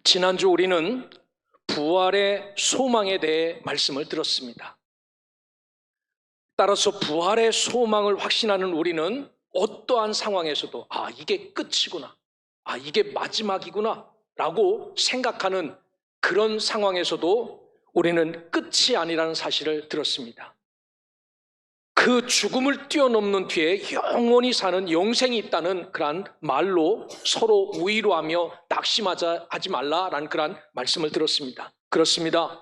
지난주 우리는 부활의 소망에 대해 말씀을 들었습니다. 따라서 부활의 소망을 확신하는 우리는 어떠한 상황에서도 이게 끝이구나, 이게 마지막이구나 라고 생각하는 그런 상황에서도 우리는 끝이 아니라는 사실을 들었습니다. 그 죽음을 뛰어넘는 뒤에 영원히 사는 영생이 있다는 그러한 말로 서로 위로하며 낙심하지 말라라는 그러한 말씀을 들었습니다. 그렇습니다.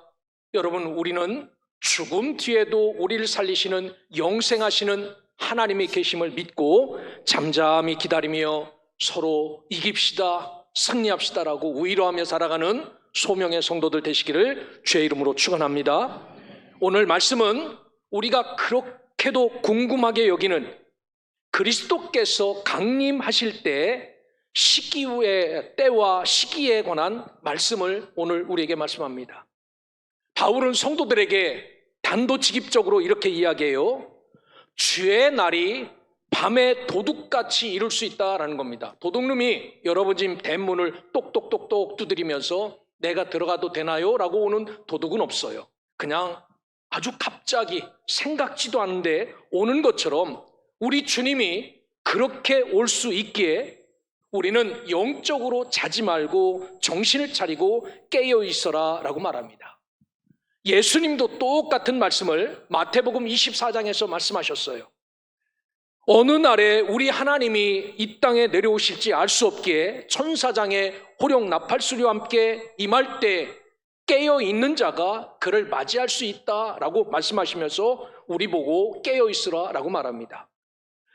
여러분, 우리는 죽음 뒤에도 우리를 살리시는 영생하시는 하나님의 계심을 믿고 잠잠히 기다리며 서로 이깁시다, 승리합시다라고 위로하며 살아가는 소명의 성도들 되시기를 주의 이름으로 축원합니다. 오늘 말씀은 우리가 그렇게도 궁금하게 여기는 그리스도께서 강림하실 때 시기의 때와 시기에 관한 말씀을 오늘 우리에게 말씀합니다. 바울은 성도들에게 단도직입적으로 이렇게 이야기해요. 주의 날이 밤에 도둑같이 이룰 수 있다라는 겁니다. 도둑놈이 여러분 집 대문을 똑똑똑똑 두드리면서 내가 들어가도 되나요? 라고 오는 도둑은 없어요. 그냥 아주 갑자기 생각지도 않은데 오는 것처럼 우리 주님이 그렇게 올 수 있기에 우리는 영적으로 자지 말고 정신을 차리고 깨어 있어라 라고 말합니다. 예수님도 똑같은 말씀을 마태복음 24장에서 말씀하셨어요. 어느 날에 우리 하나님이 이 땅에 내려오실지 알 수 없기에 천사장의 호령 나팔소리와 함께 임할 때 깨어있는 자가 그를 맞이할 수 있다라고 말씀하시면서 우리 보고 깨어있으라 라고 말합니다.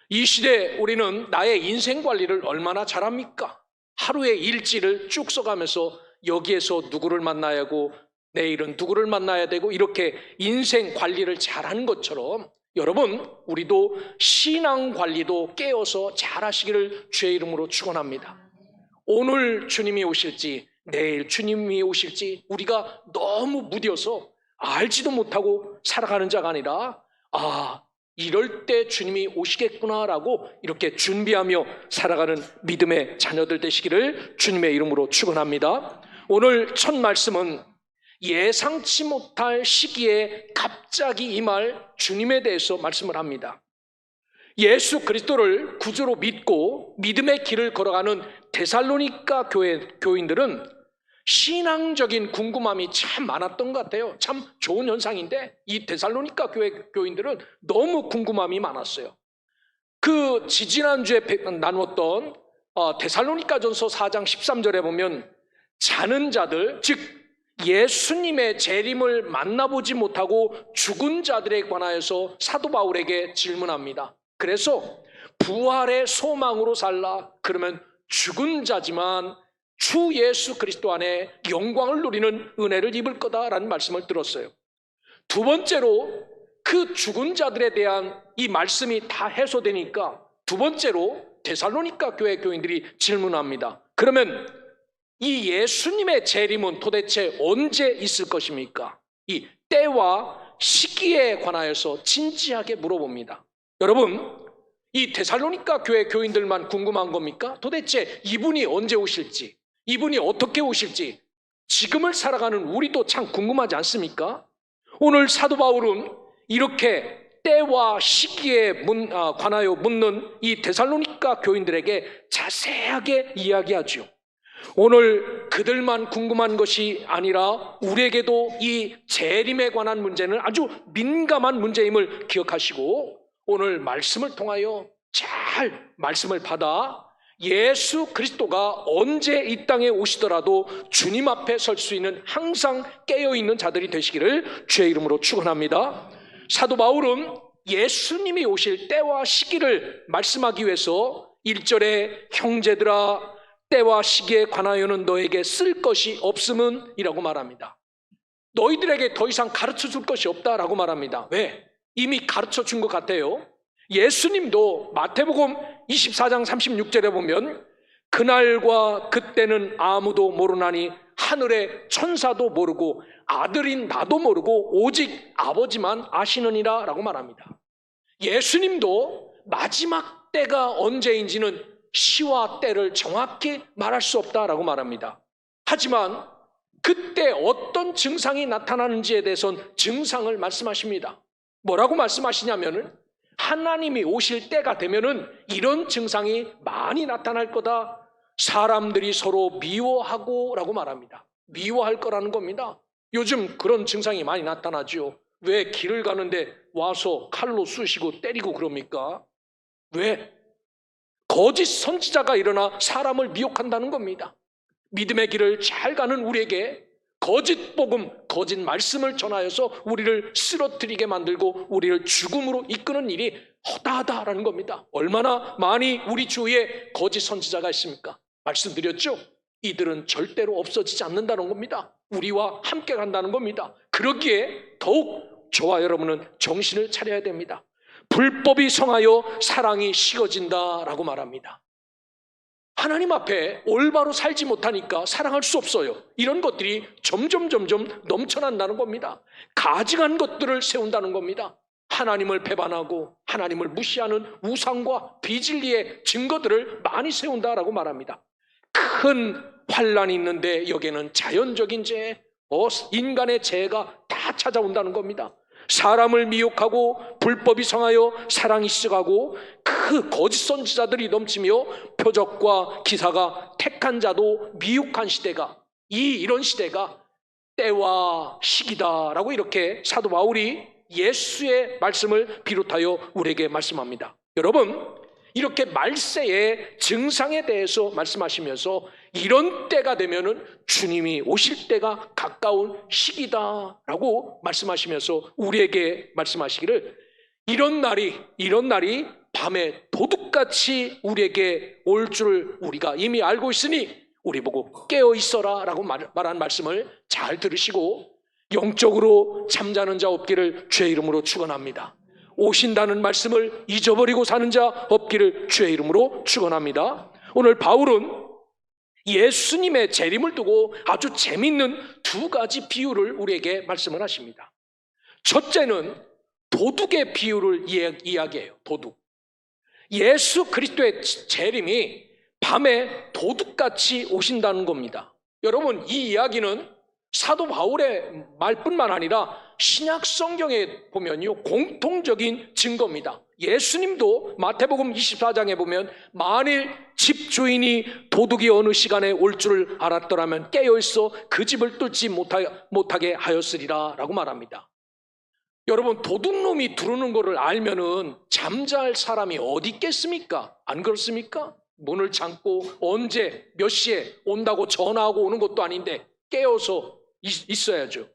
이 시대에 우리는 나의 인생 관리를 얼마나 잘합니까? 하루의 일지를 쭉 써가면서 여기에서 누구를 만나야 하고 내일은 누구를 만나야 되고 이렇게 인생 관리를 잘하는 것처럼 여러분, 우리도 신앙 관리도 깨어서 잘하시기를 주의 이름으로 축원합니다. 오늘 주님이 오실지 내일 주님이 오실지 우리가 너무 무뎌서 알지도 못하고 살아가는 자가 아니라 이럴 때 주님이 오시겠구나라고 이렇게 준비하며 살아가는 믿음의 자녀들 되시기를 주님의 이름으로 축원합니다. 오늘 첫 말씀은 예상치 못할 시기에 갑자기 임할 주님에 대해서 말씀을 합니다. 예수 그리스도를 구주로 믿고 믿음의 길을 걸어가는 데살로니가 교인들은 신앙적인 궁금함이 참 많았던 것 같아요. 참 좋은 현상인데 이 데살로니가 교인들은 너무 궁금함이 많았어요. 그 지지난주에 나누었던 데살로니가전서 4장 13절에 보면 자는 자들, 즉 예수님의 재림을 만나보지 못하고 죽은 자들에 관하여서 사도 바울에게 질문합니다. 그래서 부활의 소망으로 살라. 그러면 죽은 자지만 주 예수 그리스도 안에 영광을 누리는 은혜를 입을 거다라는 말씀을 들었어요. 두 번째로 그 죽은 자들에 대한 이 말씀이 다 해소되니까 두 번째로 데살로니가 교회 교인들이 질문합니다. 그러면 이 예수님의 재림은 도대체 언제 있을 것입니까? 이 때와 시기에 관하여서 진지하게 물어봅니다. 여러분, 이 데살로니가 교회 교인들만 궁금한 겁니까? 도대체 이분이 언제 오실지, 이분이 어떻게 오실지 지금을 살아가는 우리도 참 궁금하지 않습니까? 오늘 사도 바울은 이렇게 때와 시기에 관하여 묻는 이 데살로니가 교인들에게 자세하게 이야기하죠. 오늘 그들만 궁금한 것이 아니라 우리에게도 이 재림에 관한 문제는 아주 민감한 문제임을 기억하시고 오늘 말씀을 통하여 잘 말씀을 받아 예수 그리스도가 언제 이 땅에 오시더라도 주님 앞에 설 수 있는 항상 깨어있는 자들이 되시기를 주의 이름으로 축원합니다. 사도 바울은 예수님이 오실 때와 시기를 말씀하기 위해서 1절에 형제들아 때와 시기에 관하여는 너에게 쓸 것이 없음은 이라고 말합니다. 너희들에게 더 이상 가르쳐 줄 것이 없다라고 말합니다. 왜? 이미 가르쳐 준 것 같아요. 예수님도 마태복음 24장 36절에 보면 그날과 그때는 아무도 모르나니 하늘의 천사도 모르고 아들인 나도 모르고 오직 아버지만 아시느니라 라고 말합니다. 예수님도 마지막 때가 언제인지는 시와 때를 정확히 말할 수 없다라고 말합니다. 하지만 그때 어떤 증상이 나타나는지에 대해서는 증상을 말씀하십니다. 뭐라고 말씀하시냐면은 하나님이 오실 때가 되면은 이런 증상이 많이 나타날 거다. 사람들이 서로 미워하고 라고 말합니다. 미워할 거라는 겁니다. 요즘 그런 증상이 많이 나타나죠. 왜 길을 가는데 와서 칼로 쑤시고 때리고 그럽니까? 왜? 거짓 선지자가 일어나 사람을 미혹한다는 겁니다. 믿음의 길을 잘 가는 우리에게 거짓 복음, 거짓 말씀을 전하여서 우리를 쓰러뜨리게 만들고 우리를 죽음으로 이끄는 일이 허다하다라는 겁니다. 얼마나 많이 우리 주위에 거짓 선지자가 있습니까? 말씀드렸죠? 이들은 절대로 없어지지 않는다는 겁니다. 우리와 함께 간다는 겁니다. 그러기에 더욱 저와 여러분은 정신을 차려야 됩니다. 불법이 성하여 사랑이 식어진다라고 말합니다. 하나님 앞에 올바로 살지 못하니까 사랑할 수 없어요. 이런 것들이 점점 넘쳐난다는 겁니다. 가증한 것들을 세운다는 겁니다. 하나님을 배반하고 하나님을 무시하는 우상과 비진리의 증거들을 많이 세운다라고 말합니다. 큰 환란이 있는데 여기에는 자연적인 죄, 인간의 죄가 다 찾아온다는 겁니다. 사람을 미혹하고 불법이 성하여 사랑이 식어가고 그 거짓 선지자들이 넘치며 표적과 기사가 택한 자도 미혹한 시대가, 이런 시대가 때와 시기다라고 이렇게 사도 바울이 예수의 말씀을 비롯하여 우리에게 말씀합니다. 여러분, 이렇게 말세의 증상에 대해서 말씀하시면서 이런 때가 되면은 주님이 오실 때가 가까운 시기다라고 말씀하시면서 우리에게 말씀하시기를 이런 날이 밤에 도둑같이 우리에게 올 줄 우리가 이미 알고 있으니 우리 보고 깨어 있어라 라고 말한 말씀을 잘 들으시고 영적으로 잠자는 자 없기를 주의 이름으로 축원합니다. 오신다는 말씀을 잊어버리고 사는 자 없기를 주의 이름으로 축원합니다. 오늘 바울은 예수님의 재림을 두고 아주 재밌는 두 가지 비유를 우리에게 말씀을 하십니다. 첫째는 도둑의 비유를 이야기해요. 도둑. 예수 그리스도의 재림이 밤에 도둑같이 오신다는 겁니다. 여러분, 이 이야기는 사도 바울의 말뿐만 아니라 신약 성경에 보면요 공통적인 증거입니다. 예수님도 마태복음 24장에 보면 만일 집주인이 도둑이 어느 시간에 올 줄 알았더라면 깨어있어 그 집을 뚫지 못하게 하였으리라 라고 말합니다. 여러분, 도둑놈이 들어오는 것을 알면은 잠잘 사람이 어디 있겠습니까? 안 그렇습니까? 문을 잠고 언제 몇 시에 온다고 전화하고 오는 것도 아닌데 깨어서 있어야죠.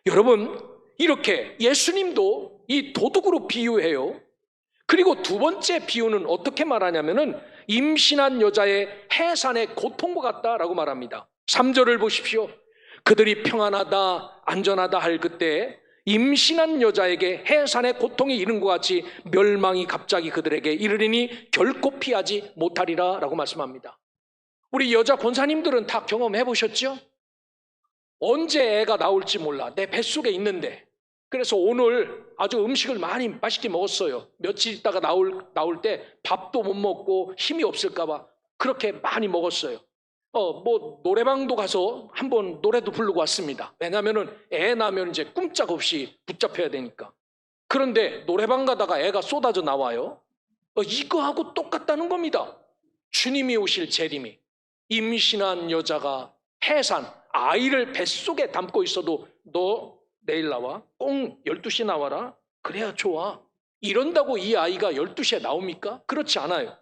여러분, 이렇게 예수님도 이 도둑으로 비유해요. 그리고 두 번째 비유는 어떻게 말하냐면은 임신한 여자의 해산의 고통과 같다라고 말합니다. 3절을 보십시오. 그들이 평안하다 안전하다 할 그때 임신한 여자에게 해산의 고통이 이른 것 같이 멸망이 갑자기 그들에게 이르리니 결코 피하지 못하리라 라고 말씀합니다. 우리 여자 권사님들은 다 경험해 보셨죠? 언제 애가 나올지 몰라. 내 뱃속에 있는데. 그래서 오늘 아주 음식을 많이 맛있게 먹었어요. 며칠 있다가 나올 때 밥도 못 먹고 힘이 없을까 봐 그렇게 많이 먹었어요. 노래방도 가서 한번 노래도 부르고 왔습니다. 왜냐면은 애 나면 이제 꼼짝없이 붙잡혀야 되니까. 그런데 노래방 가다가 애가 쏟아져 나와요. 이거하고 똑같다는 겁니다. 주님이 오실 재림이. 임신한 여자가 해산, 아이를 뱃속에 담고 있어도 너 내일 나와? 꼭 12시에 나와라? 그래야 좋아. 이런다고 이 아이가 12시에 나옵니까? 그렇지 않아요.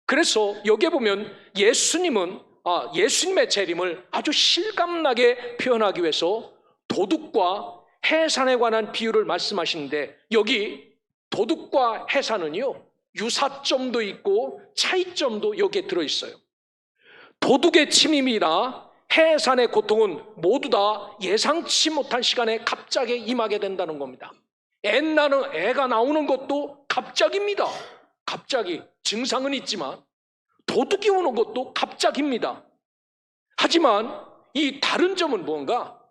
그래서 여기에 보면 예수님의 재림을 아주 실감나게 표현하기 위해서 도둑과 해산에 관한 비유를 말씀하시는데 여기 도둑과 해산은요 유사점도 있고 차이점도 여기에 들어있어요. 도둑의 침입이나 해산의 고통은 모두 다 예상치 못한 시간에 갑자기 임하게 된다는 겁니다. 애가 나오는 것도 갑자기입니다. 갑자기 증상은 있지만 도둑이 오는 것도 갑자기입니다. 하지만 이 다른 점은 뭔가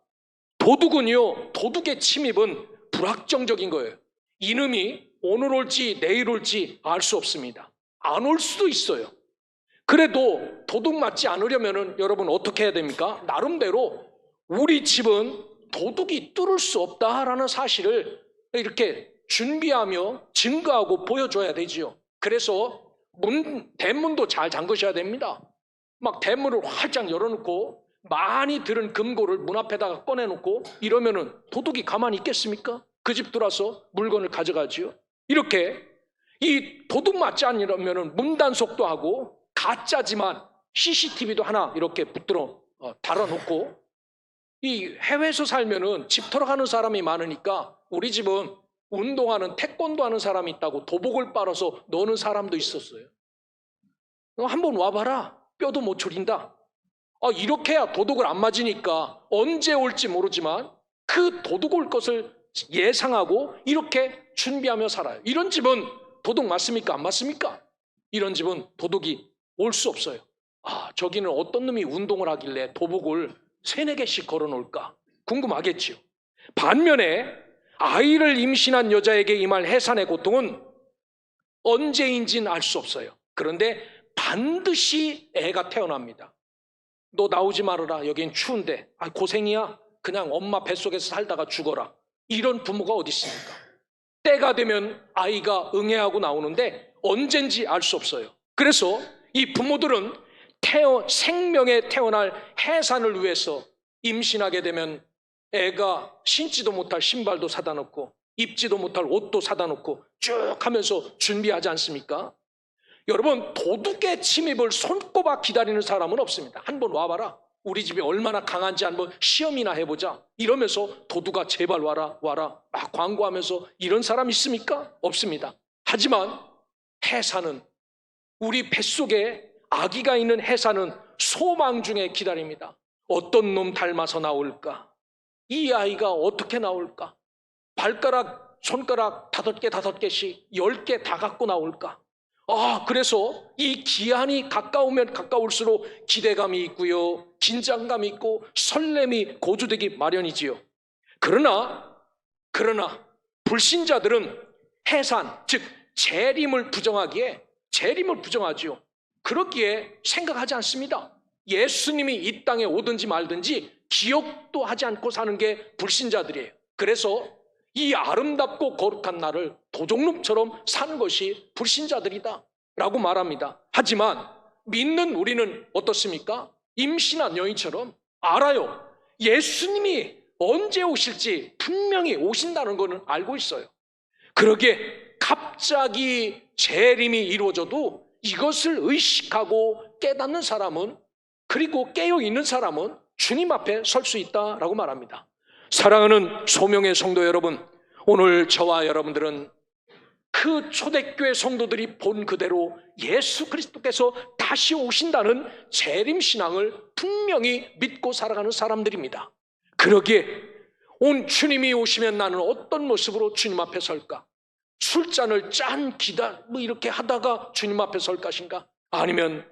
도둑의 침입은 불확정적인 거예요. 이놈이 오늘 올지 내일 올지 알 수 없습니다. 안 올 수도 있어요. 그래도 도둑 맞지 않으려면 여러분 어떻게 해야 됩니까? 나름대로 우리 집은 도둑이 뚫을 수 없다라는 사실을 이렇게 준비하며 증거하고 보여줘야 되지요. 그래서 대문도 잘 잠그셔야 됩니다. 막 대문을 활짝 열어놓고 많이 들은 금고를 문 앞에다가 꺼내놓고 이러면은 도둑이 가만히 있겠습니까? 그 집 들어와서 물건을 가져가지요. 이렇게 이 도둑 맞지 않으려면은 문단속도 하고 가짜지만 CCTV도 하나 이렇게 붙들어 달아놓고, 이 해외에서 살면은 집터러 가는 사람이 많으니까 우리 집은 운동하는 태권도 하는 사람이 있다고 도복을 빨아서 노는 사람도 있었어요. 너 한번 와봐라. 뼈도 못 초린다. 이렇게 해야 도둑을 안 맞으니까 언제 올지 모르지만 그 도둑 올 것을 예상하고 이렇게 준비하며 살아요. 이런 집은 도둑 맞습니까? 안 맞습니까? 이런 집은 도둑이 올 수 없어요. 저기는 어떤 놈이 운동을 하길래 도복을 3-4개씩 걸어놓을까 궁금하겠지요. 반면에 아이를 임신한 여자에게 임할 해산의 고통은 언제인지는 알 수 없어요. 그런데 반드시 애가 태어납니다. 너 나오지 말아라. 여긴 추운데. 고생이야. 그냥 엄마 뱃속에서 살다가 죽어라. 이런 부모가 어디 있습니까? 때가 되면 아이가 응애하고 나오는데 언젠지 알 수 없어요. 그래서 이 부모들은 생명에 태어날 해산을 위해서 임신하게 되면 애가 신지도 못할 신발도 사다 놓고 입지도 못할 옷도 사다 놓고 쭉 하면서 준비하지 않습니까? 여러분, 도둑의 침입을 손꼽아 기다리는 사람은 없습니다. 한번 와봐라. 우리 집이 얼마나 강한지 한번 시험이나 해보자. 이러면서 도둑아 제발 와라 와라 막 광고하면서 이런 사람 있습니까? 없습니다. 하지만 해산은, 우리 뱃속에 아기가 있는 해산은 소망 중에 기다립니다. 어떤 놈 닮아서 나올까? 이 아이가 어떻게 나올까? 발가락, 손가락 5개, 10개 다 갖고 나올까? 그래서 이 기한이 가까우면 가까울수록 기대감이 있고요, 긴장감이 있고 설렘이 고조되기 마련이지요. 그러나 불신자들은 해산, 즉 재림을 부정하지요. 그렇기에 생각하지 않습니다. 예수님이 이 땅에 오든지 말든지 기억도 하지 않고 사는 게 불신자들이에요. 그래서 이 아름답고 거룩한 날을 도둑놈처럼 사는 것이 불신자들이다 라고 말합니다. 하지만 믿는 우리는 어떻습니까? 임신한 여인처럼 알아요. 예수님이 언제 오실지 분명히 오신다는 것은 알고 있어요. 그러기에 갑자기 재림이 이루어져도 이것을 의식하고 깨닫는 사람은, 그리고 깨어있는 사람은 주님 앞에 설 수 있다라고 말합니다. 사랑하는 소명의 성도 여러분, 오늘 저와 여러분들은 그 초대교회 성도들이 본 그대로 예수 그리스도께서 다시 오신다는 재림신앙을 분명히 믿고 살아가는 사람들입니다. 그러기에 온 주님이 오시면 나는 어떤 모습으로 주님 앞에 설까? 술잔을 이렇게 하다가 주님 앞에 설 것인가? 아니면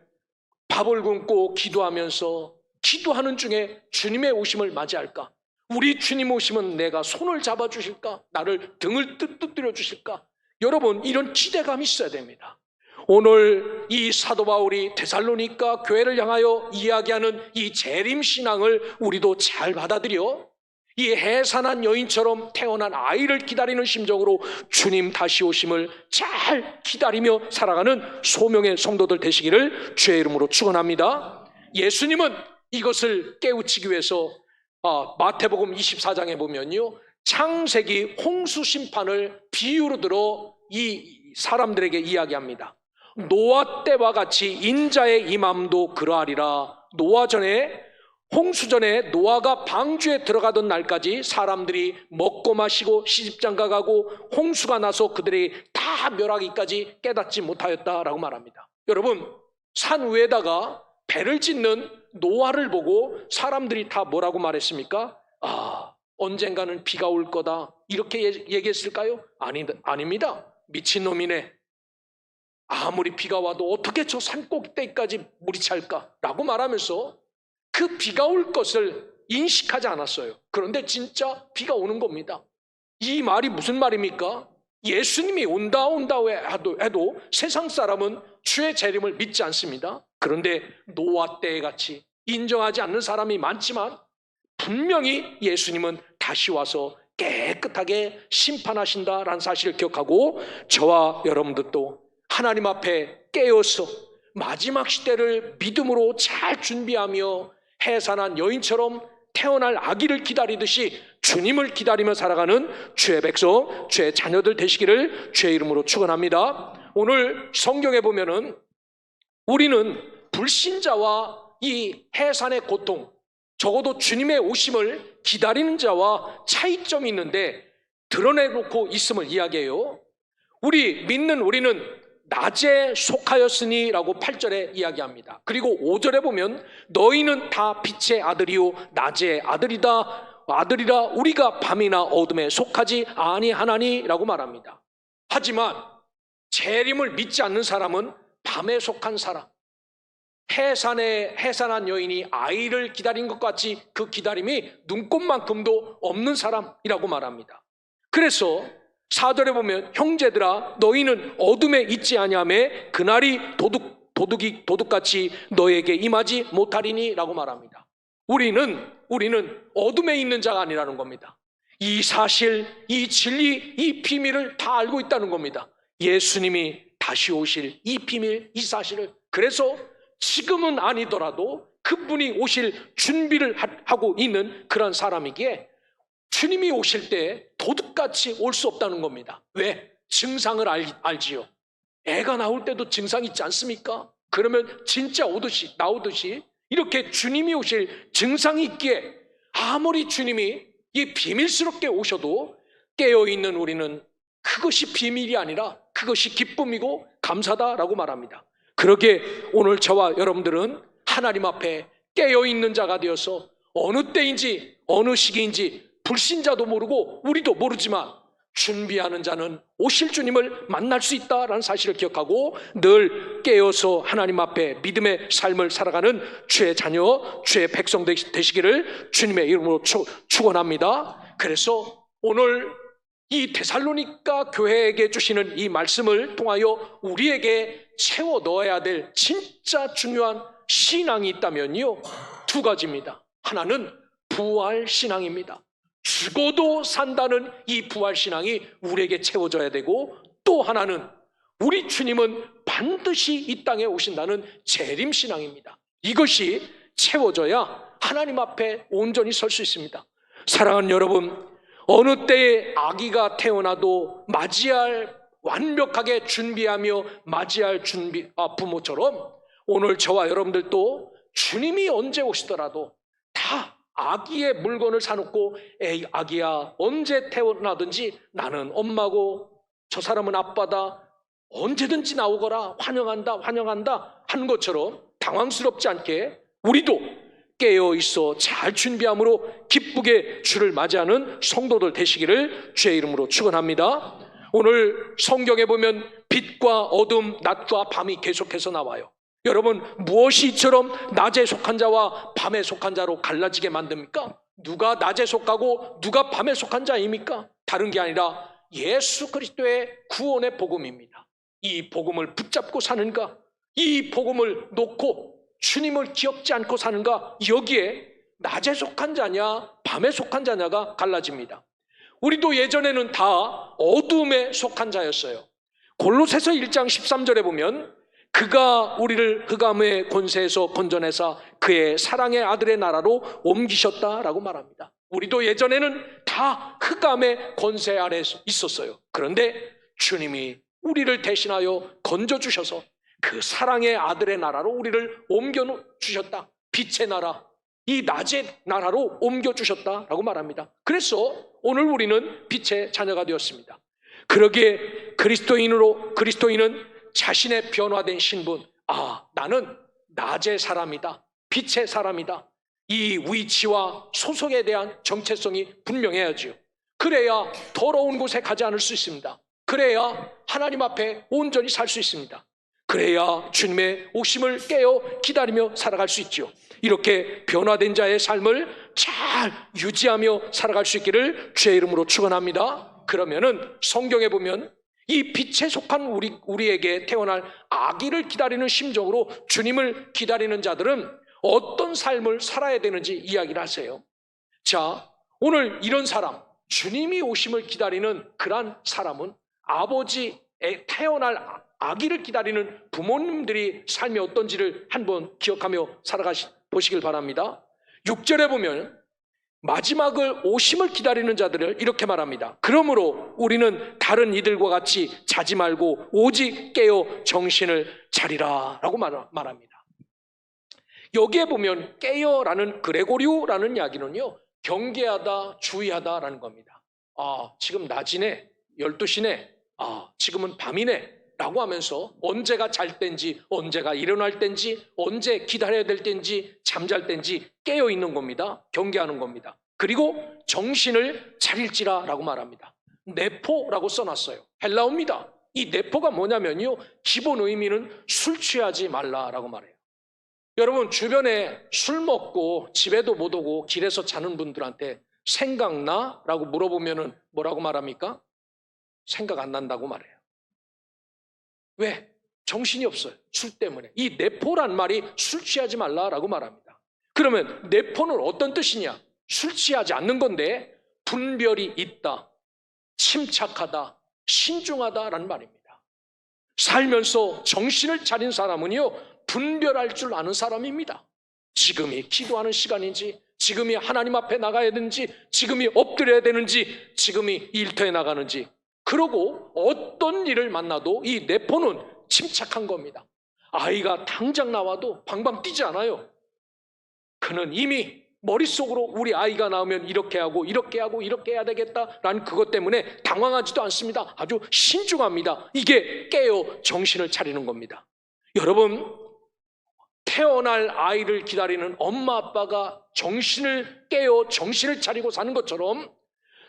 밥을 굶고 기도하면서 기도하는 중에 주님의 오심을 맞이할까? 우리 주님 오시면 내가 손을 잡아주실까? 나를 등을 뜨뜨려 주실까? 여러분, 이런 기대감이 있어야 됩니다. 오늘 이 사도 바울이 데살로니가 교회를 향하여 이야기하는 이 재림신앙을 우리도 잘 받아들여 이 해산한 여인처럼 태어난 아이를 기다리는 심정으로 주님 다시 오심을 잘 기다리며 살아가는 소명의 성도들 되시기를 주의 이름으로 축원합니다. 예수님은 이것을 깨우치기 위해서 마태복음 24장에 보면요, 창세기 홍수 심판을 비유로 들어 이 사람들에게 이야기합니다. 노아 때와 같이 인자의 임함도 그러하리라. 홍수 전에 노아가 방주에 들어가던 날까지 사람들이 먹고 마시고 시집장가 가고 홍수가 나서 그들이 다 멸하기까지 깨닫지 못하였다라고 말합니다. 여러분, 산 위에다가 배를 짓는 노아를 보고 사람들이 다 뭐라고 말했습니까? 언젠가는 비가 올 거다 이렇게 얘기했을까요? 아닙니다. 미친놈이네. 아무리 비가 와도 어떻게 저 산 꼭대기까지 물이 찰까? 라고 말하면서 그 비가 올 것을 인식하지 않았어요. 그런데 진짜 비가 오는 겁니다. 이 말이 무슨 말입니까? 예수님이 온다 해도 세상 사람은 주의 재림을 믿지 않습니다. 그런데 노아 때에 같이 인정하지 않는 사람이 많지만 분명히 예수님은 다시 와서 깨끗하게 심판하신다라는 사실을 기억하고 저와 여러분들도 하나님 앞에 깨어서 마지막 시대를 믿음으로 잘 준비하며 해산한 여인처럼 태어날 아기를 기다리듯이 주님을 기다리며 살아가는 주의 백성, 주의 자녀들 되시기를 주의 이름으로 축원합니다. 오늘 성경에 보면은 우리는 불신자와 이 해산의 고통, 적어도 주님의 오심을 기다리는 자와 차이점이 있는데 드러내놓고 있음을 이야기해요. 우리 믿는 우리는 낮에 속하였으니 라고 8절에 이야기합니다. 그리고 5절에 보면 너희는 다 빛의 아들이요 낮의 아들이라 우리가 밤이나 어둠에 속하지 아니하나니 라고 말합니다. 하지만 재림을 믿지 않는 사람은 밤에 속한 사람, 해산한 여인이 아이를 기다린 것 같이 그 기다림이 눈꼽만큼도 없는 사람이라고 말합니다. 그래서 4절에 보면 형제들아 너희는 어둠에 있지 아니하매 그날이 도둑같이 너에게 임하지 못하리니 라고 말합니다. 우리는 어둠에 있는 자가 아니라는 겁니다. 이 사실, 이 진리, 이 비밀을 다 알고 있다는 겁니다. 예수님이 다시 오실 이 비밀, 이 사실을. 그래서 지금은 아니더라도 그분이 오실 준비를 하고 있는 그런 사람이기에 주님이 오실 때 도둑같이 올 수 없다는 겁니다. 왜? 증상을 알지요. 애가 나올 때도 증상이 있지 않습니까? 그러면 진짜 나오듯이 이렇게 주님이 오실 증상이 있기에 아무리 주님이 이 비밀스럽게 오셔도 깨어있는 우리는 그것이 비밀이 아니라 그것이 기쁨이고 감사다라고 말합니다. 그러기에 오늘 저와 여러분들은 하나님 앞에 깨어있는 자가 되어서 어느 때인지 어느 시기인지 불신자도 모르고 우리도 모르지만 준비하는 자는 오실 주님을 만날 수 있다라는 사실을 기억하고 늘 깨어서 하나님 앞에 믿음의 삶을 살아가는 주의 자녀, 주의 백성 되시기를 주님의 이름으로 축원합니다. 그래서 오늘 이 데살로니가 교회에게 주시는 이 말씀을 통하여 우리에게 채워 넣어야 될 진짜 중요한 신앙이 있다면요, 두 가지입니다. 하나는 부활신앙입니다. 죽어도 산다는 이 부활신앙이 우리에게 채워져야 되고, 또 하나는 우리 주님은 반드시 이 땅에 오신다는 재림신앙입니다. 이것이 채워져야 하나님 앞에 온전히 설 수 있습니다. 사랑하는 여러분, 어느 때에 아기가 태어나도 완벽하게 준비하며 맞이할 부모처럼 오늘 저와 여러분들도 주님이 언제 오시더라도 다 아기의 물건을 사놓고 에이 아기야 언제 태어나든지 나는 엄마고 저 사람은 아빠다, 언제든지 나오거라, 환영한다 하는 것처럼 당황스럽지 않게 우리도 깨어있어 잘 준비함으로 기쁘게 주를 맞이하는 성도들 되시기를 주의 이름으로 축원합니다. 오늘 성경에 보면 빛과 어둠, 낮과 밤이 계속해서 나와요. 여러분, 무엇이 이처럼 낮에 속한 자와 밤에 속한 자로 갈라지게 만듭니까? 누가 낮에 속하고 누가 밤에 속한 자입니까? 다른 게 아니라 예수 그리스도의 구원의 복음입니다. 이 복음을 붙잡고 사는가, 이 복음을 놓고 주님을 기억지 않고 사는가, 여기에 낮에 속한 자냐 밤에 속한 자냐가 갈라집니다. 우리도 예전에는 다 어둠에 속한 자였어요. 골로새서 1장 13절에 보면 그가 우리를 흑암의 권세에서 건져내사 그의 사랑의 아들의 나라로 옮기셨다라고 말합니다. 우리도 예전에는 다 흑암의 권세 아래 있었어요. 그런데 주님이 우리를 대신하여 건져주셔서 그 사랑의 아들의 나라로 우리를 옮겨주셨다. 빛의 나라, 이 낮의 나라로 옮겨주셨다라고 말합니다. 그래서 오늘 우리는 빛의 자녀가 되었습니다. 그러기에 그리스도인은 자신의 변화된 신분, 나는 낮의 사람이다, 빛의 사람이다, 이 위치와 소속에 대한 정체성이 분명해야지요. 그래야 더러운 곳에 가지 않을 수 있습니다. 그래야 하나님 앞에 온전히 살 수 있습니다. 그래야 주님의 오심을 깨어 기다리며 살아갈 수 있죠. 이렇게 변화된 자의 삶을 잘 유지하며 살아갈 수 있기를 주의 이름으로 축원합니다. 그러면은 성경에 보면 이 빛에 속한 우리에게 태어날 아기를 기다리는 심정으로 주님을 기다리는 자들은 어떤 삶을 살아야 되는지 이야기를 하세요. 자, 오늘 이런 사람, 주님이 오심을 기다리는 그러한 사람은 아버지의 태어날 아기를 기다리는 부모님들이 삶이 어떤지를 한번 기억하며 보시길 바랍니다. 6절에 보면 마지막을 오심을 기다리는 자들을 이렇게 말합니다. 그러므로 우리는 다른 이들과 같이 자지 말고 오직 깨어 정신을 차리라 라고 말합니다. 여기에 보면 깨어라는 그레고리오라는 이야기는요, 경계하다, 주의하다라는 겁니다. 지금 낮이네, 12시네, 지금은 밤이네 라고 하면서 언제가 잘 때인지, 언제가 일어날 때인지, 언제 기다려야 될 때인지, 잠잘 때인지 깨어있는 겁니다. 경계하는 겁니다. 그리고 정신을 차릴지라 라고 말합니다. 네포라고 써놨어요. 헬라어입니다. 이 네포가 뭐냐면요, 기본 의미는 술 취하지 말라라고 말해요. 여러분, 주변에 술 먹고 집에도 못 오고 길에서 자는 분들한테 생각나? 라고 물어보면 뭐라고 말합니까? 생각 안 난다고 말해요. 왜? 정신이 없어요. 술 때문에. 이 네포란 말이 술 취하지 말라라고 말합니다. 그러면 네포는 어떤 뜻이냐? 술 취하지 않는 건데 분별이 있다, 침착하다, 신중하다라는 말입니다. 살면서 정신을 차린 사람은요, 분별할 줄 아는 사람입니다. 지금이 기도하는 시간인지, 지금이 하나님 앞에 나가야 되는지, 지금이 엎드려야 되는지, 지금이 일터에 나가는지, 그러고 어떤 일을 만나도 이 네포는 침착한 겁니다. 아이가 당장 나와도 방방 뛰지 않아요. 그는 이미 머릿속으로 우리 아이가 나오면 이렇게 하고 이렇게 하고 이렇게 해야 되겠다라는 그것 때문에 당황하지도 않습니다. 아주 신중합니다. 이게 깨어 정신을 차리는 겁니다. 여러분, 태어날 아이를 기다리는 엄마 아빠가 정신을 깨어 정신을 차리고 사는 것처럼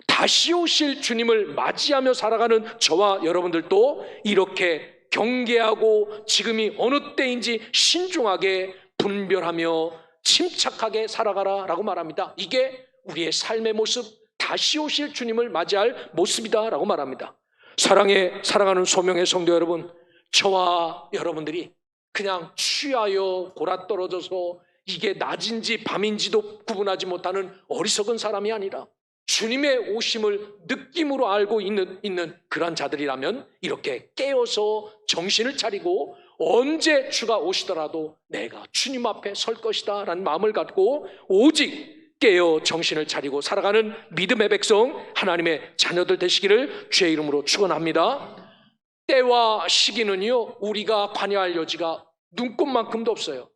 다시 오실 주님을 맞이하며 살아가는 저와 여러분들도 이렇게 경계하고 지금이 어느 때인지 신중하게 분별하며 침착하게 살아가라 라고 말합니다. 이게 우리의 삶의 모습, 다시 오실 주님을 맞이할 모습이다 라고 말합니다. 사랑하는 소명의 성도 여러분, 저와 여러분들이 그냥 취하여 골아떨어져서 이게 낮인지 밤인지도 구분하지 못하는 어리석은 사람이 아니라 주님의 오심을 느낌으로 알고 있는 그런 자들이라면 이렇게 깨어서 정신을 차리고 언제 주가 오시더라도 내가 주님 앞에 설 것이다 라는 마음을 갖고 오직 깨어 정신을 차리고 살아가는 믿음의 백성, 하나님의 자녀들 되시기를 주의 이름으로 축원합니다. 때와 시기는요, 우리가 관여할 여지가 눈꼽만큼도 없어요.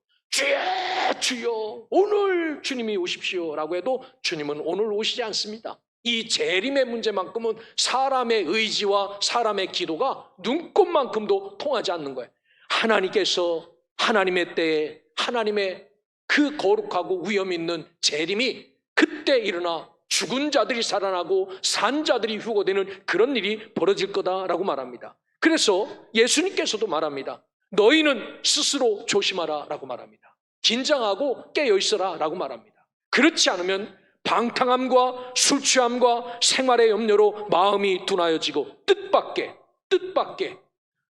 주여 오늘 주님이 오십시오 라고 해도 주님은 오늘 오시지 않습니다. 이 재림의 문제만큼은 사람의 의지와 사람의 기도가 눈꼽만큼도 통하지 않는 거예요. 하나님께서 하나님의 때에 하나님의 그 거룩하고 위험 있는 재림이 그때 일어나 죽은 자들이 살아나고 산 자들이 휴거되는 그런 일이 벌어질 거다라고 말합니다. 그래서 예수님께서도 말합니다. 너희는 스스로 조심하라 라고 말합니다. 긴장하고 깨어있어라 라고 말합니다. 그렇지 않으면 방탕함과 술취함과 생활의 염려로 마음이 둔하여지고 뜻밖의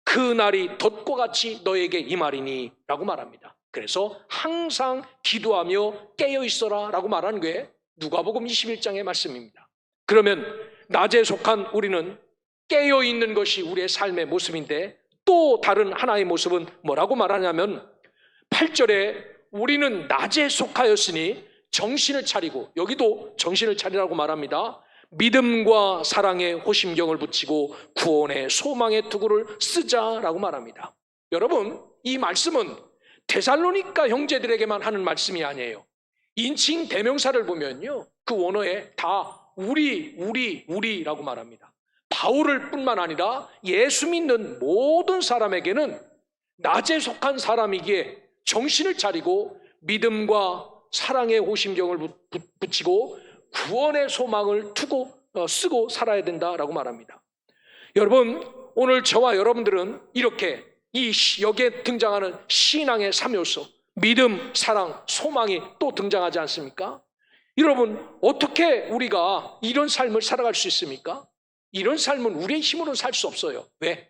그 날이 덫과 같이 너에게 임하리니 라고 말합니다. 그래서 항상 기도하며 깨어있어라 라고 말하는 게 누가복음 21장의 말씀입니다. 그러면 낮에 속한 우리는 깨어있는 것이 우리의 삶의 모습인데 또 다른 하나의 모습은 뭐라고 말하냐면 8절에 우리는 낮에 속하였으니 정신을 차리고, 여기도 정신을 차리라고 말합니다. 믿음과 사랑의 호심경을 붙이고 구원의 소망의 투구를 쓰자라고 말합니다. 여러분, 이 말씀은 데살로니가 형제들에게만 하는 말씀이 아니에요. 인칭 대명사를 보면요, 그 원어에 다 우리라고 말합니다. 바울을 뿐만 아니라 예수 믿는 모든 사람에게는 낮에 속한 사람이기에 정신을 차리고 믿음과 사랑의 호심경을 붙이고 구원의 소망을 쓰고 살아야 된다라고 말합니다. 여러분, 오늘 저와 여러분들은 이렇게 여기에 등장하는 신앙의 3요소, 믿음, 사랑, 소망이 또 등장하지 않습니까? 여러분, 어떻게 우리가 이런 삶을 살아갈 수 있습니까? 이런 삶은 우리의 힘으로는 살 수 없어요. 왜?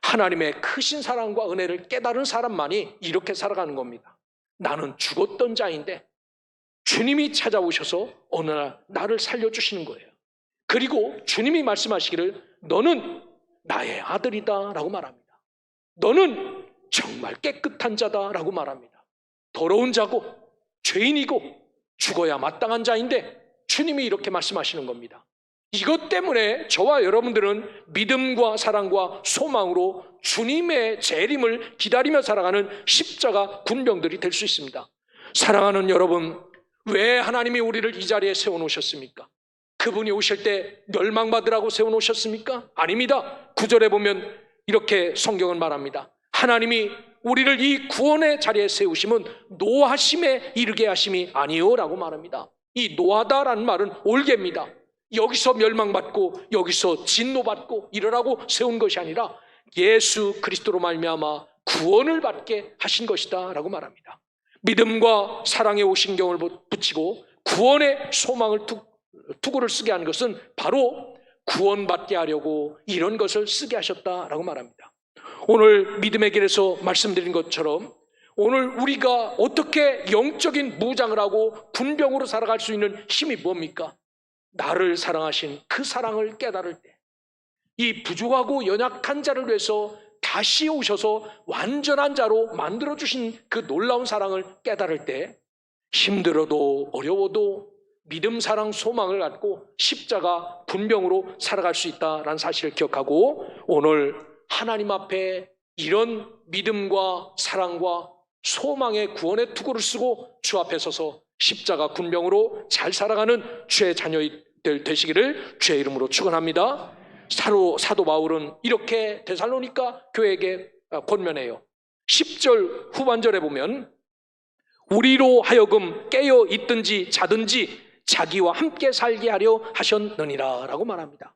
하나님의 크신 사랑과 은혜를 깨달은 사람만이 이렇게 살아가는 겁니다. 나는 죽었던 자인데 주님이 찾아오셔서 어느 날 나를 살려주시는 거예요. 그리고 주님이 말씀하시기를 너는 나의 아들이다 라고 말합니다. 너는 정말 깨끗한 자다 라고 말합니다. 더러운 자고 죄인이고 죽어야 마땅한 자인데 주님이 이렇게 말씀하시는 겁니다. 이것 때문에 저와 여러분들은 믿음과 사랑과 소망으로 주님의 재림을 기다리며 살아가는 십자가 군병들이 될 수 있습니다. 사랑하는 여러분, 왜 하나님이 우리를 이 자리에 세워놓으셨습니까? 그분이 오실 때 멸망받으라고 세워놓으셨습니까? 아닙니다. 9절에 보면 이렇게 성경은 말합니다. 하나님이 우리를 이 구원의 자리에 세우심은 노하심에 이르게 하심이 아니요 라고 말합니다. 이 노하다라는 말은 올개입니다. 여기서 멸망받고 여기서 진노받고 이러라고 세운 것이 아니라 예수 그리스도로 말미암아 구원을 받게 하신 것이다 라고 말합니다. 믿음과 사랑의 오신경을 붙이고 구원의 소망을 투구를 쓰게 한 것은 바로 구원받게 하려고 이런 것을 쓰게 하셨다라고 말합니다. 오늘 믿음의 길에서 말씀드린 것처럼 오늘 우리가 어떻게 영적인 무장을 하고 군병으로 살아갈 수 있는 힘이 뭡니까? 나를 사랑하신 그 사랑을 깨달을 때, 이 부족하고 연약한 자를 위해서 다시 오셔서 완전한 자로 만들어주신 그 놀라운 사랑을 깨달을 때, 힘들어도 어려워도 믿음, 사랑, 소망을 갖고 십자가 군병으로 살아갈 수 있다는 사실을 기억하고 오늘 하나님 앞에 이런 믿음과 사랑과 소망의 구원의 투구를 쓰고 주 앞에 서서 십자가 군병으로 잘 살아가는 주의 자녀들 되시기를 주의 이름으로 축원합니다. 사도 바울은 이렇게 데살로니가 교회에게 권면해요. 10절 후반절에 보면 우리로 하여금 깨어 있든지 자든지 자기와 함께 살게 하려 하셨느니라 라고 말합니다.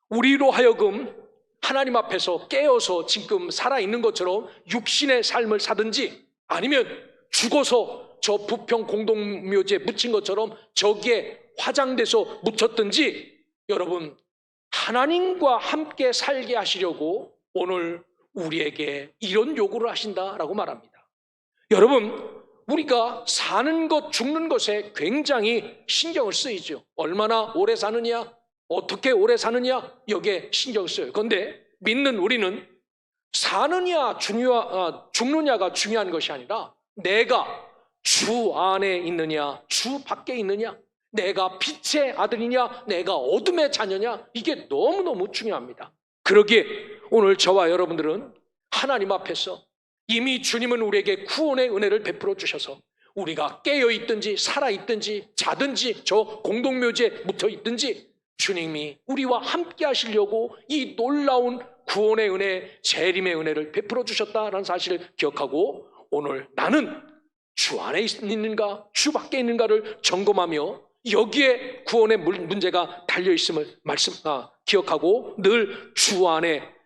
우리로 하여금 하나님 앞에서 깨어서 지금 살아있는 것처럼 육신의 삶을 사든지 아니면 죽어서 저 부평 공동묘지에 묻힌 것처럼 저기에 화장돼서 묻혔든지 여러분 하나님과 함께 살게 하시려고 오늘 우리에게 이런 요구를 하신다라고 말합니다. 여러분 우리가 사는 것 죽는 것에 굉장히 신경을 쓰이죠. 얼마나 오래 사느냐 어떻게 오래 사느냐 여기에 신경을 써요. 그런데 믿는 우리는 사느냐 죽느냐가 중요한 것이 아니라 내가 주 안에 있느냐 주 밖에 있느냐 내가 빛의 아들이냐 내가 어둠의 자녀냐 이게 너무너무 중요합니다. 그러기에 오늘 저와 여러분들은 하나님 앞에서 이미 주님은 우리에게 구원의 은혜를 베풀어 주셔서 우리가 깨어있든지 살아있든지 자든지 저 공동묘지에 묻어있든지 주님이 우리와 함께 하시려고 이 놀라운 구원의 은혜, 재림의 은혜를 베풀어 주셨다는 사실을 기억하고 오늘 나는 주 안에 있는가 주 밖에 있는가를 점검하며 여기에 구원의 문제가 달려있음을 기억하고 늘 주 안에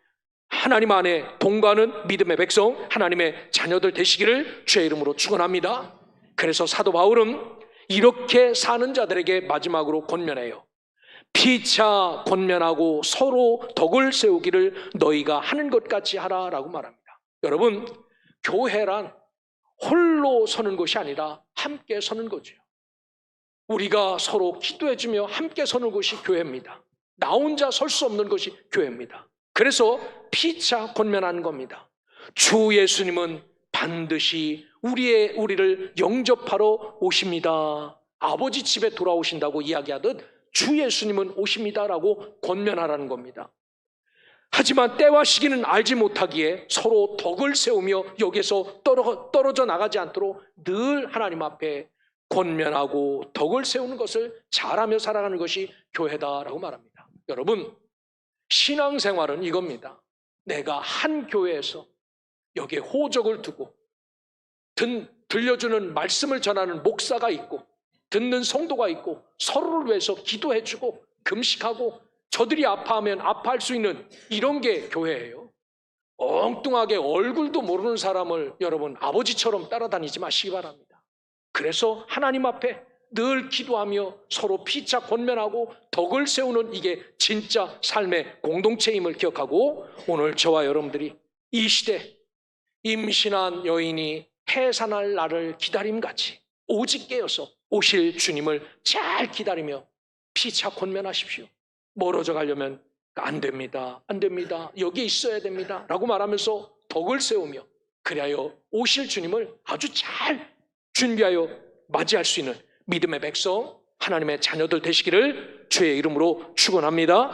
하나님 안에 동거하는 믿음의 백성 하나님의 자녀들 되시기를 주의 이름으로 축원합니다. 그래서 사도 바울은 이렇게 사는 자들에게 마지막으로 권면해요. 피차 권면하고 서로 덕을 세우기를 너희가 하는 것 같이 하라라고 말합니다. 여러분 교회란 홀로 서는 것이 아니라 함께 서는 거죠. 우리가 서로 기도해주며 함께 서는 것이 교회입니다. 나 혼자 설 수 없는 것이 교회입니다. 그래서 피차 권면하는 겁니다. 주 예수님은 반드시 우리를 영접하러 오십니다. 아버지 집에 돌아오신다고 이야기하듯 주 예수님은 오십니다라고 권면하라는 겁니다. 하지만 때와 시기는 알지 못하기에 서로 덕을 세우며 여기서 떨어져 나가지 않도록 늘 하나님 앞에 권면하고 덕을 세우는 것을 잘하며 살아가는 것이 교회다라고 말합니다. 여러분 신앙생활은 이겁니다. 내가 한 교회에서 여기에 호적을 두고 들려주는 말씀을 전하는 목사가 있고 듣는 성도가 있고 서로를 위해서 기도해주고 금식하고 저들이 아파하면 아파할 수 있는 이런 게 교회예요. 엉뚱하게 얼굴도 모르는 사람을 여러분 아버지처럼 따라다니지 마시기 바랍니다. 그래서 하나님 앞에 늘 기도하며 서로 피차 권면하고 덕을 세우는 이게 진짜 삶의 공동체임을 기억하고 오늘 저와 여러분들이 이 시대 임신한 여인이 해산할 날을 기다림같이 오직 깨어서 오실 주님을 잘 기다리며 피차 권면하십시오. 멀어져 가려면 안 됩니다. 안 됩니다. 여기 있어야 됩니다. 라고 말하면서 덕을 세우며 그리하여 오실 주님을 아주 잘 준비하여 맞이할 수 있는 믿음의 백성, 하나님의 자녀들 되시기를 주의 이름으로 축원합니다.